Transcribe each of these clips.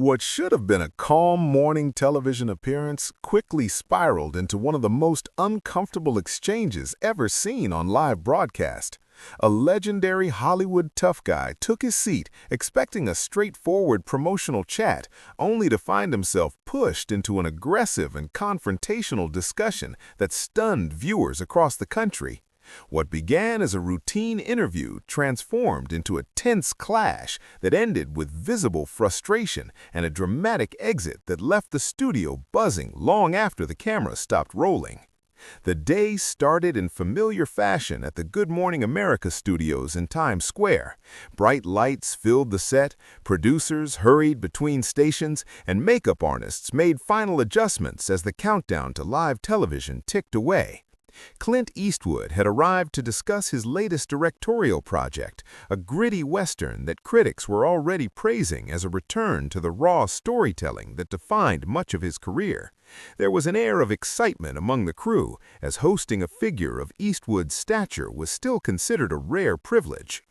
What should have been a calm morning television appearance quickly spiraled into one of the most uncomfortable exchanges ever seen on live broadcast. A legendary Hollywood tough guy took his seat expecting a straightforward promotional chat, only to find himself pushed into an aggressive and confrontational discussion that stunned viewers across the country. What began as a routine interview transformed into a tense clash that ended with visible frustration and a dramatic exit that left the studio buzzing long after the camera stopped rolling. The day started in familiar fashion at the Good Morning America studios in Times Square. Bright lights filled the set, producers hurried between stations, and makeup artists made final adjustments as the countdown to live television ticked away. Clint Eastwood had arrived to discuss his latest directorial project, a gritty western that critics were already praising as a return to the raw storytelling that defined much of his career. There was an air of excitement among the crew, as hosting a figure of Eastwood's stature was still considered a rare privilege.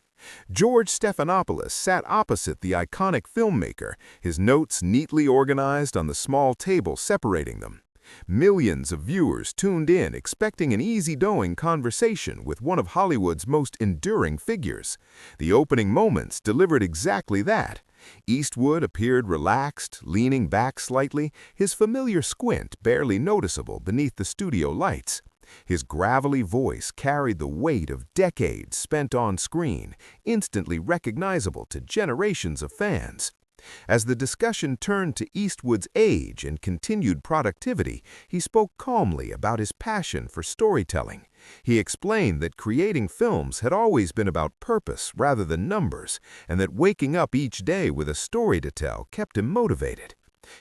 George Stephanopoulos sat opposite the iconic filmmaker, his notes neatly organized on the small table separating them. Millions of viewers tuned in expecting an easygoing conversation with one of Hollywood's most enduring figures. The opening moments delivered exactly that. Eastwood appeared relaxed, leaning back slightly, his familiar squint barely noticeable beneath the studio lights. His gravelly voice carried the weight of decades spent on screen, instantly recognizable to generations of fans. As the discussion turned to Eastwood's age and continued productivity, he spoke calmly about his passion for storytelling. He explained that creating films had always been about purpose rather than numbers, and that waking up each day with a story to tell kept him motivated.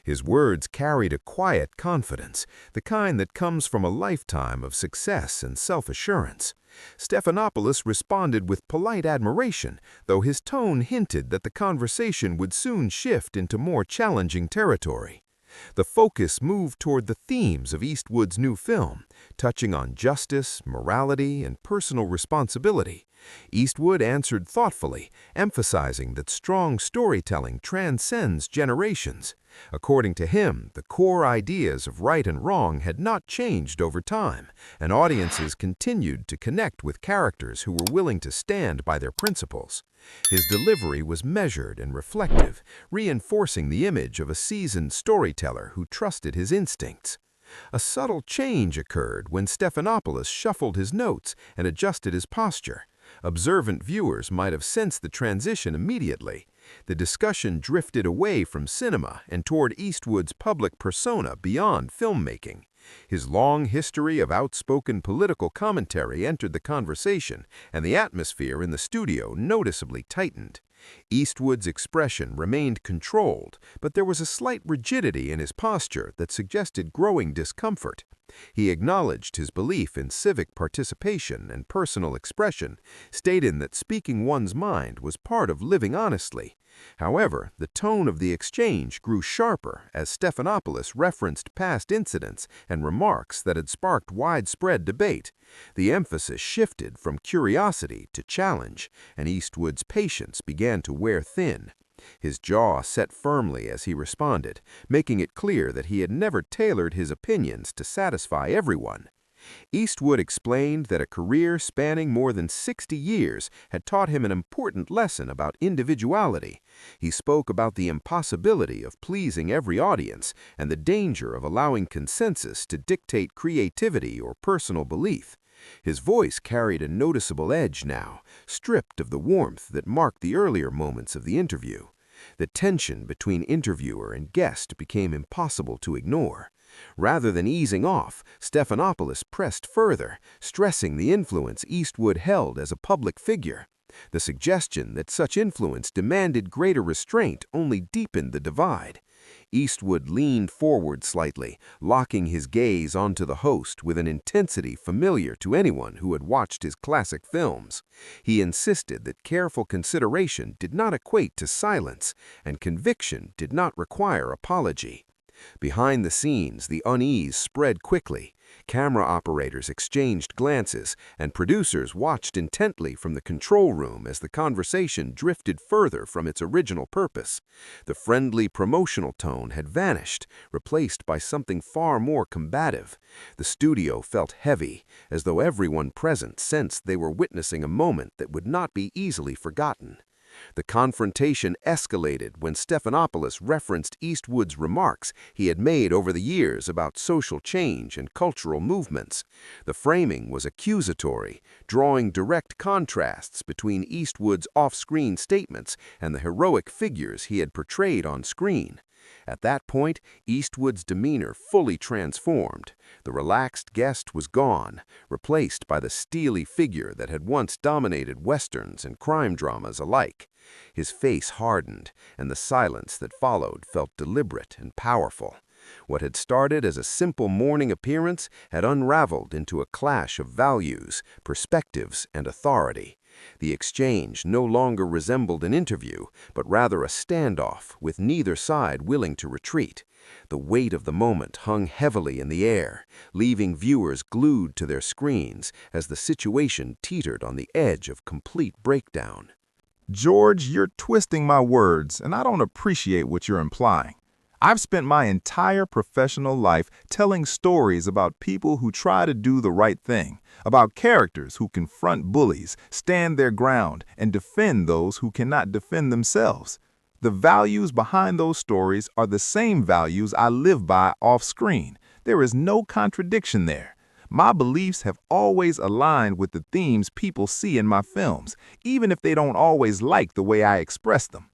His words carried a quiet confidence, the kind that comes from a lifetime of success and self-assurance. Stephanopoulos responded with polite admiration, though his tone hinted that the conversation would soon shift into more challenging territory. The focus moved toward the themes of Eastwood's new film, touching on justice, morality, and personal responsibility. Eastwood answered thoughtfully, emphasizing that strong storytelling transcends generations. According to him, the core ideas of right and wrong had not changed over time, and audiences continued to connect with characters who were willing to stand by their principles. His delivery was measured and reflective, reinforcing the image of a seasoned storyteller who trusted his instincts. A subtle change occurred when Stephanopoulos shuffled his notes and adjusted his posture. Observant viewers might have sensed the transition immediately. The discussion drifted away from cinema and toward Eastwood's public persona beyond filmmaking. His long history of outspoken political commentary entered the conversation, and the atmosphere in the studio noticeably tightened. Eastwood's expression remained controlled, but there was a slight rigidity in his posture that suggested growing discomfort. He acknowledged his belief in civic participation and personal expression, stating that speaking one's mind was part of living honestly. However, the tone of the exchange grew sharper as Stephanopoulos referenced past incidents and remarks that had sparked widespread debate. The emphasis shifted from curiosity to challenge, and Eastwood's patience began to wear thin. His jaw set firmly as he responded, making it clear that he had never tailored his opinions to satisfy everyone. Eastwood explained that a career spanning more than 60 years had taught him an important lesson about individuality. He spoke about the impossibility of pleasing every audience and the danger of allowing consensus to dictate creativity or personal belief. His voice carried a noticeable edge now, stripped of the warmth that marked the earlier moments of the interview. The tension between interviewer and guest became impossible to ignore. Rather than easing off, Stephanopoulos pressed further, stressing the influence Eastwood held as a public figure. The suggestion that such influence demanded greater restraint only deepened the divide. Eastwood leaned forward slightly, locking his gaze onto the host with an intensity familiar to anyone who had watched his classic films. He insisted that careful consideration did not equate to silence, and conviction did not require apology. Behind the scenes, the unease spread quickly. Camera operators exchanged glances, and producers watched intently from the control room as the conversation drifted further from its original purpose. The friendly promotional tone had vanished, replaced by something far more combative. The studio felt heavy, as though everyone present sensed they were witnessing a moment that would not be easily forgotten. The confrontation escalated when Stephanopoulos referenced Eastwood's remarks he had made over the years about social change and cultural movements. The framing was accusatory, drawing direct contrasts between Eastwood's off-screen statements and the heroic figures he had portrayed on screen. At that point, Eastwood's demeanor fully transformed. The relaxed guest was gone, replaced by the steely figure that had once dominated westerns and crime dramas alike. His face hardened, and the silence that followed felt deliberate and powerful. What had started as a simple morning appearance had unraveled into a clash of values, perspectives, and authority. The exchange no longer resembled an interview, but rather a standoff, with neither side willing to retreat. The weight of the moment hung heavily in the air, leaving viewers glued to their screens as the situation teetered on the edge of complete breakdown. George, you're twisting my words, and I don't appreciate what you're implying. I've spent my entire professional life telling stories about people who try to do the right thing, about characters who confront bullies, stand their ground, and defend those who cannot defend themselves. The values behind those stories are the same values I live by off-screen. There is no contradiction there. My beliefs have always aligned with the themes people see in my films, even if they don't always like the way I express them.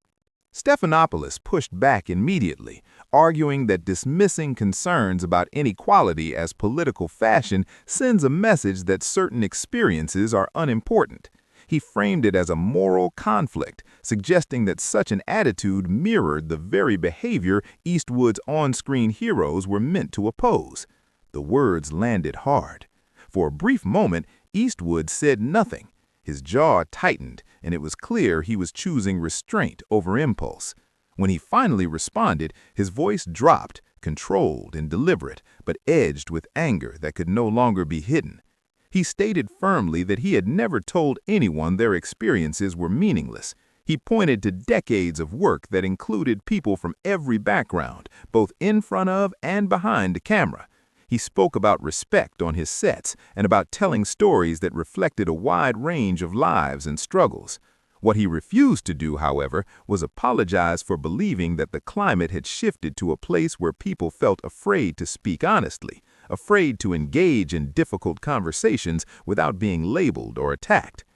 Stephanopoulos pushed back immediately, arguing that dismissing concerns about inequality as political fashion sends a message that certain experiences are unimportant. He framed it as a moral conflict, suggesting that such an attitude mirrored the very behavior Eastwood's on-screen heroes were meant to oppose. The words landed hard. For a brief moment, Eastwood said nothing. His jaw tightened, and it was clear he was choosing restraint over impulse. When he finally responded, his voice dropped, controlled and deliberate, but edged with anger that could no longer be hidden. He stated firmly that he had never told anyone their experiences were meaningless. He pointed to decades of work that included people from every background, both in front of and behind the camera. He spoke about respect on his sets and about telling stories that reflected a wide range of lives and struggles. What he refused to do, however, was apologize for believing that the climate had shifted to a place where people felt afraid to speak honestly, afraid to engage in difficult conversations without being labeled or attacked.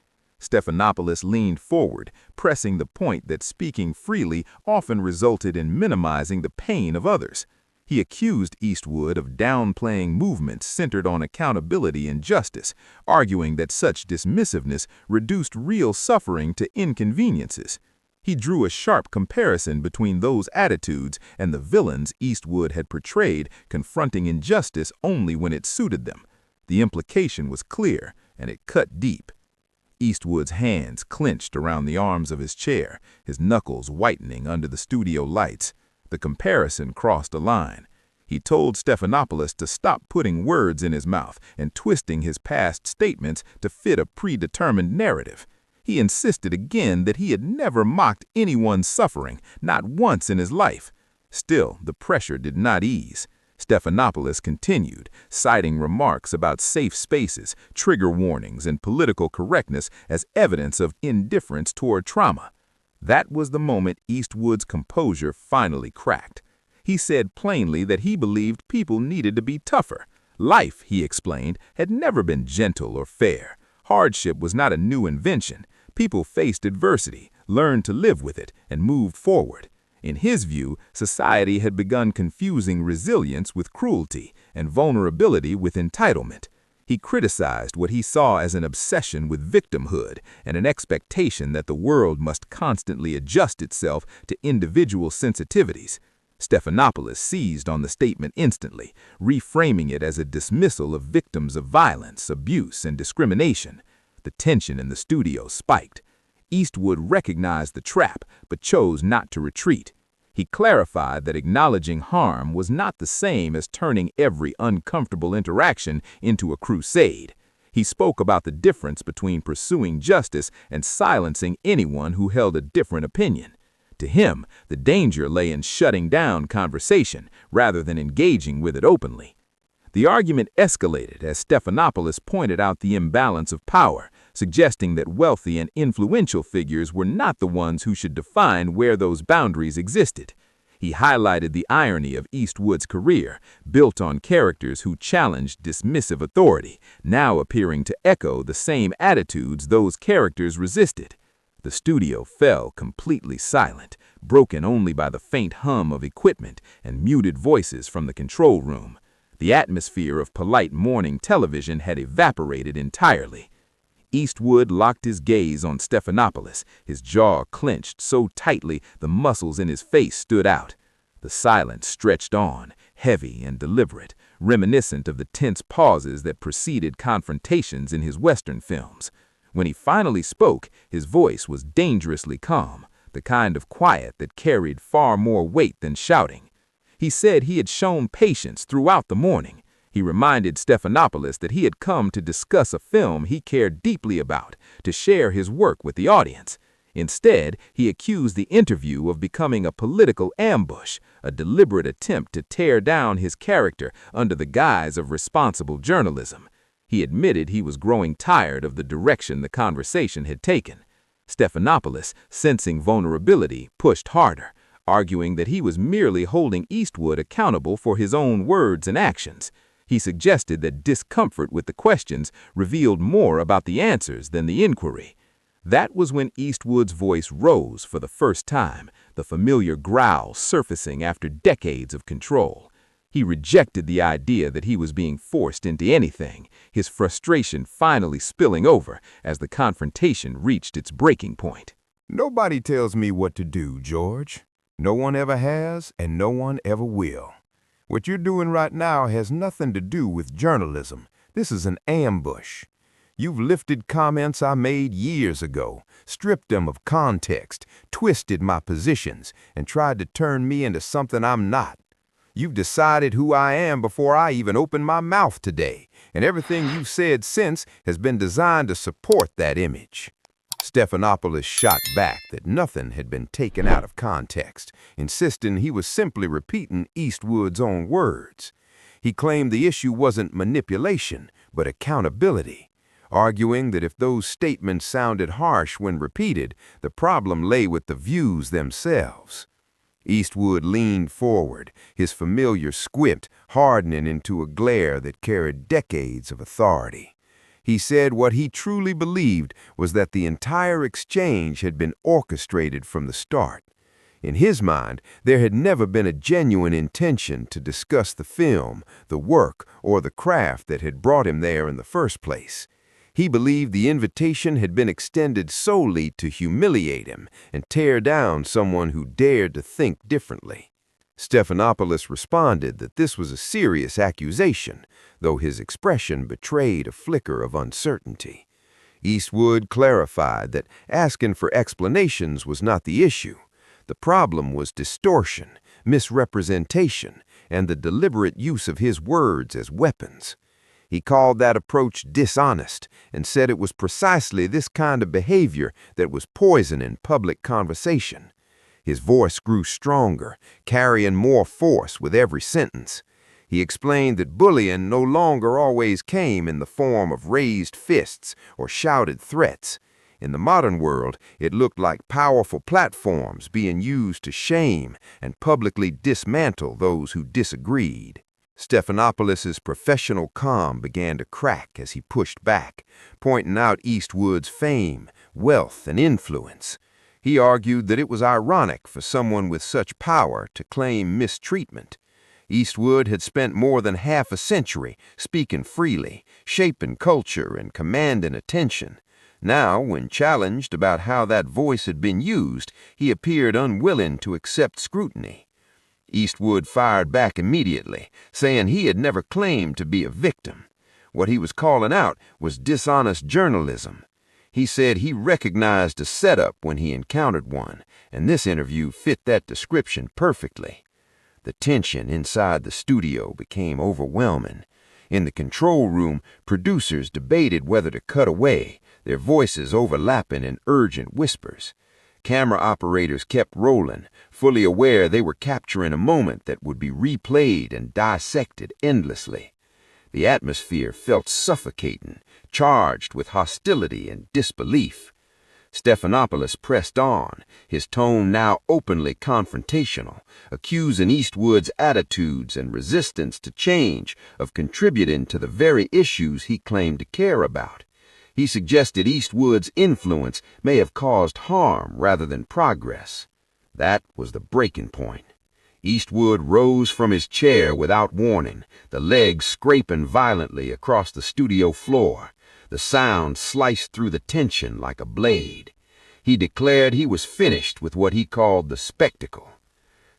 Stephanopoulos leaned forward, pressing the point that speaking freely often resulted in minimizing the pain of others. He accused Eastwood of downplaying movements centered on accountability and justice, arguing that such dismissiveness reduced real suffering to inconveniences. He drew a sharp comparison between those attitudes and the villains Eastwood had portrayed confronting injustice only when it suited them. The implication was clear, and it cut deep. Eastwood's hands clenched around the arms of his chair, his knuckles whitening under the studio lights. The comparison crossed a line. He told Stephanopoulos to stop putting words in his mouth and twisting his past statements to fit a predetermined narrative. He insisted again that he had never mocked anyone's suffering, not once in his life. Still, the pressure did not ease. Stephanopoulos continued, citing remarks about safe spaces, trigger warnings, and political correctness as evidence of indifference toward trauma. That was the moment Eastwood's composure finally cracked. He said plainly that he believed people needed to be tougher. Life, he explained, had never been gentle or fair. Hardship was not a new invention. People faced adversity, learned to live with it, and moved forward. In his view, society had begun confusing resilience with cruelty and vulnerability with entitlement. He criticized what he saw as an obsession with victimhood and an expectation that the world must constantly adjust itself to individual sensitivities. Stephanopoulos seized on the statement instantly, reframing it as a dismissal of victims of violence, abuse, and discrimination. The tension in the studio spiked. Eastwood recognized the trap, but chose not to retreat. He clarified that acknowledging harm was not the same as turning every uncomfortable interaction into a crusade. He spoke about the difference between pursuing justice and silencing anyone who held a different opinion. To him, the danger lay in shutting down conversation rather than engaging with it openly. The argument escalated as Stephanopoulos pointed out the imbalance of power, suggesting that wealthy and influential figures were not the ones who should define where those boundaries existed. He highlighted the irony of Eastwood's career, built on characters who challenged dismissive authority, now appearing to echo the same attitudes those characters resisted. The studio fell completely silent, broken only by the faint hum of equipment and muted voices from the control room. The atmosphere of polite morning television had evaporated entirely. Eastwood locked his gaze on Stephanopoulos, his jaw clenched so tightly the muscles in his face stood out. The silence stretched on, heavy and deliberate, reminiscent of the tense pauses that preceded confrontations in his Western films. When he finally spoke, his voice was dangerously calm, the kind of quiet that carried far more weight than shouting. He said he had shown patience throughout the morning. He reminded Stephanopoulos that he had come to discuss a film he cared deeply about, to share his work with the audience. Instead, he accused the interview of becoming a political ambush, a deliberate attempt to tear down his character under the guise of responsible journalism. He admitted he was growing tired of the direction the conversation had taken. Stephanopoulos, sensing vulnerability, pushed harder, arguing that he was merely holding Eastwood accountable for his own words and actions. He suggested that discomfort with the questions revealed more about the answers than the inquiry. That was when Eastwood's voice rose for the first time, the familiar growl surfacing after decades of control. He rejected the idea that he was being forced into anything, his frustration finally spilling over as the confrontation reached its breaking point. Nobody tells me what to do, George. No one ever has, and no one ever will. What you're doing right now has nothing to do with journalism. This is an ambush. You've lifted comments I made years ago, stripped them of context, twisted my positions, and tried to turn me into something I'm not. You've decided who I am before I even opened my mouth today, and everything you've said since has been designed to support that image. Stephanopoulos shot back that nothing had been taken out of context, insisting he was simply repeating Eastwood's own words. He claimed the issue wasn't manipulation, but accountability, arguing that if those statements sounded harsh when repeated, the problem lay with the views themselves. Eastwood leaned forward, his familiar squint hardening into a glare that carried decades of authority. He said what he truly believed was that the entire exchange had been orchestrated from the start. In his mind, there had never been a genuine intention to discuss the film, the work, or the craft that had brought him there in the first place. He believed the invitation had been extended solely to humiliate him and tear down someone who dared to think differently. Stephanopoulos responded that this was a serious accusation, though his expression betrayed a flicker of uncertainty. Eastwood clarified that asking for explanations was not the issue. The problem was distortion, misrepresentation, and the deliberate use of his words as weapons. He called that approach dishonest and said it was precisely this kind of behavior that was poisoning public conversation. His voice grew stronger, carrying more force with every sentence. He explained that bullying no longer always came in the form of raised fists or shouted threats. In the modern world, it looked like powerful platforms being used to shame and publicly dismantle those who disagreed. Stephanopoulos' professional calm began to crack as he pushed back, pointing out Eastwood's fame, wealth, and influence. He argued that it was ironic for someone with such power to claim mistreatment. Eastwood had spent more than half a century speaking freely, shaping culture and commanding attention. Now, when challenged about how that voice had been used, he appeared unwilling to accept scrutiny. Eastwood fired back immediately, saying he had never claimed to be a victim. What he was calling out was dishonest journalism. He said he recognized a setup when he encountered one, and this interview fit that description perfectly. The tension inside the studio became overwhelming. In the control room, producers debated whether to cut away, their voices overlapping in urgent whispers. Camera operators kept rolling, fully aware they were capturing a moment that would be replayed and dissected endlessly. The atmosphere felt suffocating, charged with hostility and disbelief. Stephanopoulos pressed on, his tone now openly confrontational, accusing Eastwood's attitudes and resistance to change of contributing to the very issues he claimed to care about. He suggested Eastwood's influence may have caused harm rather than progress. That was the breaking point. Eastwood rose from his chair without warning, the legs scraping violently across the studio floor. The sound sliced through the tension like a blade. He declared he was finished with what he called the spectacle.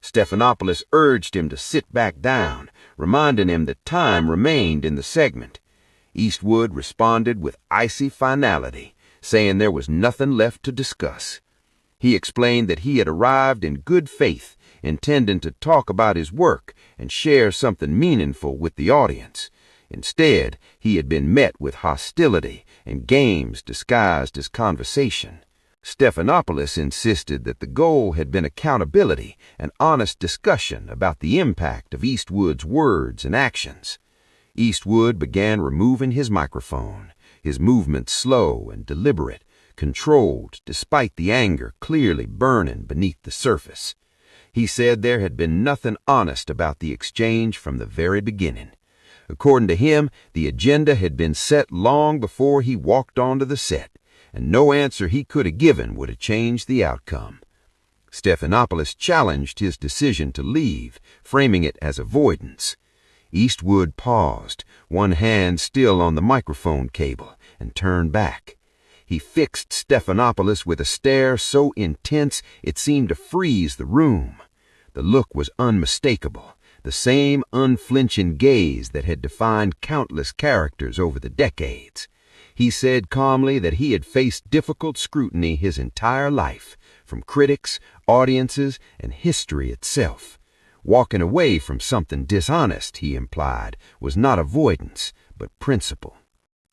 Stephanopoulos urged him to sit back down, reminding him that time remained in the segment. Eastwood responded with icy finality, saying there was nothing left to discuss. He explained that he had arrived in good faith, intending to talk about his work and share something meaningful with the audience. Instead, he had been met with hostility and games disguised as conversation. Stephanopoulos insisted that the goal had been accountability and honest discussion about the impact of Eastwood's words and actions. Eastwood began removing his microphone, his movements slow and deliberate, controlled despite the anger clearly burning beneath the surface. He said there had been nothing honest about the exchange from the very beginning. According to him, the agenda had been set long before he walked onto the set, and no answer he could have given would have changed the outcome. Stephanopoulos challenged his decision to leave, framing it as avoidance. Eastwood paused, one hand still on the microphone cable, and turned back. He fixed Stephanopoulos with a stare so intense it seemed to freeze the room. The look was unmistakable, the same unflinching gaze that had defined countless characters over the decades. He said calmly that he had faced difficult scrutiny his entire life, from critics, audiences, and history itself. Walking away from something dishonest, he implied, was not avoidance, but principle.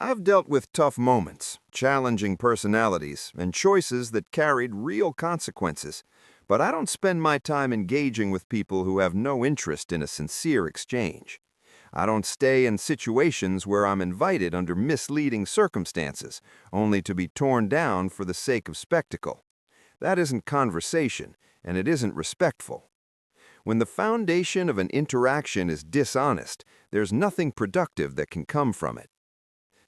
I've dealt with tough moments, challenging personalities, and choices that carried real consequences, but I don't spend my time engaging with people who have no interest in a sincere exchange. I don't stay in situations where I'm invited under misleading circumstances, only to be torn down for the sake of spectacle. That isn't conversation, and it isn't respectful. When the foundation of an interaction is dishonest, there's nothing productive that can come from it.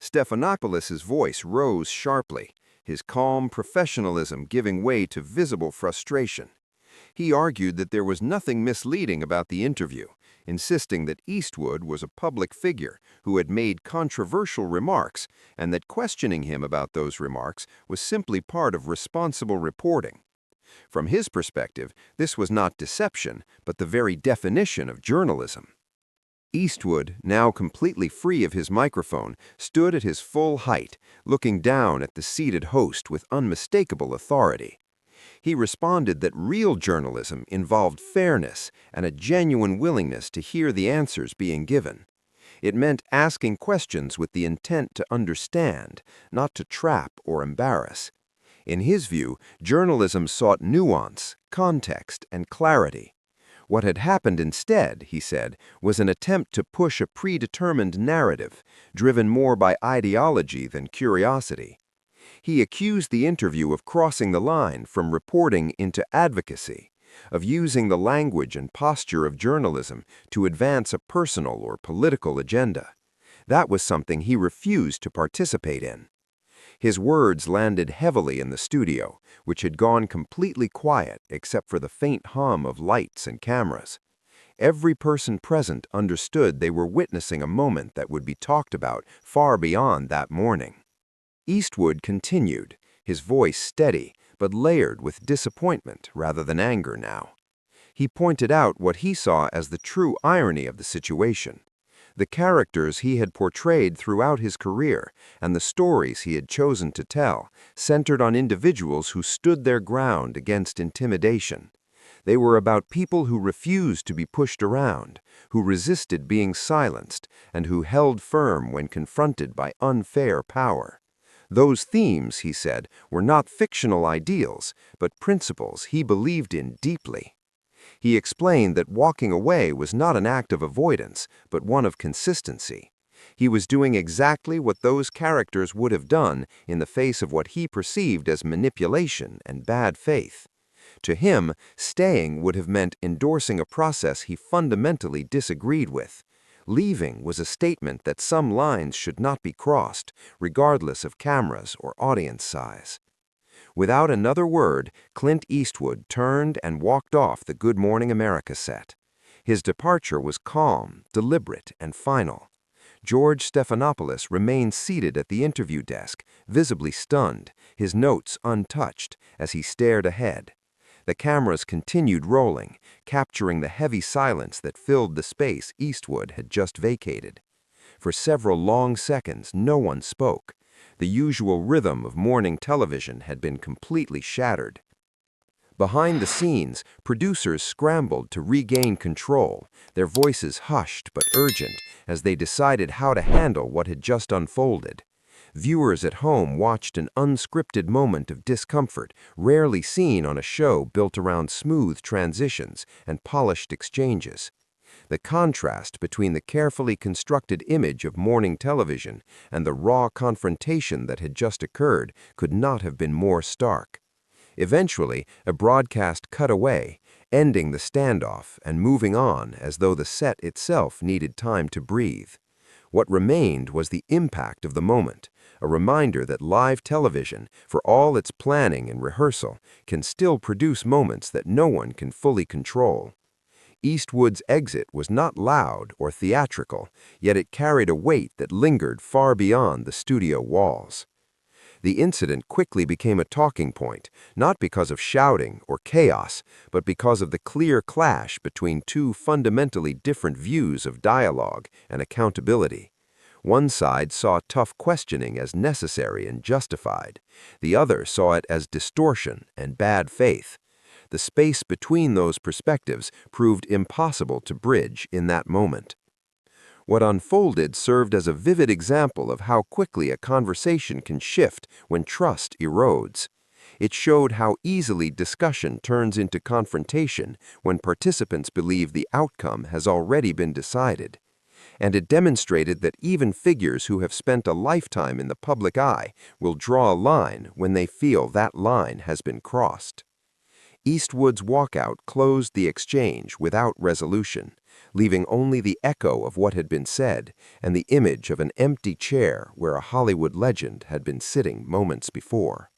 Stephanopoulos' voice rose sharply, his calm professionalism giving way to visible frustration. He argued that there was nothing misleading about the interview, insisting that Eastwood was a public figure who had made controversial remarks and that questioning him about those remarks was simply part of responsible reporting. From his perspective, this was not deception, but the very definition of journalism. Eastwood, now completely free of his microphone, stood at his full height, looking down at the seated host with unmistakable authority. He responded that real journalism involved fairness and a genuine willingness to hear the answers being given. It meant asking questions with the intent to understand, not to trap or embarrass. In his view, journalism sought nuance, context, and clarity. What had happened instead, he said, was an attempt to push a predetermined narrative, driven more by ideology than curiosity. He accused the interview of crossing the line from reporting into advocacy, of using the language and posture of journalism to advance a personal or political agenda. That was something he refused to participate in. His words landed heavily in the studio, which had gone completely quiet except for the faint hum of lights and cameras. Every person present understood they were witnessing a moment that would be talked about far beyond that morning. Eastwood continued, his voice steady, but layered with disappointment rather than anger now. He pointed out what he saw as the true irony of the situation. The characters he had portrayed throughout his career and the stories he had chosen to tell centered on individuals who stood their ground against intimidation. They were about people who refused to be pushed around, who resisted being silenced, and who held firm when confronted by unfair power. Those themes, he said, were not fictional ideals, but principles he believed in deeply. He explained that walking away was not an act of avoidance, but one of consistency. He was doing exactly what those characters would have done in the face of what he perceived as manipulation and bad faith. To him, staying would have meant endorsing a process he fundamentally disagreed with. Leaving was a statement that some lines should not be crossed, regardless of cameras or audience size. Without another word, Clint Eastwood turned and walked off the Good Morning America set. His departure was calm, deliberate, and final. George Stephanopoulos remained seated at the interview desk, visibly stunned, his notes untouched, as he stared ahead. The cameras continued rolling, capturing the heavy silence that filled the space Eastwood had just vacated. For several long seconds, no one spoke. The usual rhythm of morning television had been completely shattered. Behind the scenes, producers scrambled to regain control, their voices hushed but urgent as they decided how to handle what had just unfolded. Viewers at home watched an unscripted moment of discomfort, rarely seen on a show built around smooth transitions and polished exchanges. The contrast between the carefully constructed image of morning television and the raw confrontation that had just occurred could not have been more stark. Eventually, a broadcast cut away, ending the standoff and moving on as though the set itself needed time to breathe. What remained was the impact of the moment, a reminder that live television, for all its planning and rehearsal, can still produce moments that no one can fully control. Eastwood's exit was not loud or theatrical, yet it carried a weight that lingered far beyond the studio walls. The incident quickly became a talking point, not because of shouting or chaos, but because of the clear clash between two fundamentally different views of dialogue and accountability. One side saw tough questioning as necessary and justified. The other saw it as distortion and bad faith. The space between those perspectives proved impossible to bridge in that moment. What unfolded served as a vivid example of how quickly a conversation can shift when trust erodes. It showed how easily discussion turns into confrontation when participants believe the outcome has already been decided. And it demonstrated that even figures who have spent a lifetime in the public eye will draw a line when they feel that line has been crossed. Eastwood's walkout closed the exchange without resolution, leaving only the echo of what had been said and the image of an empty chair where a Hollywood legend had been sitting moments before.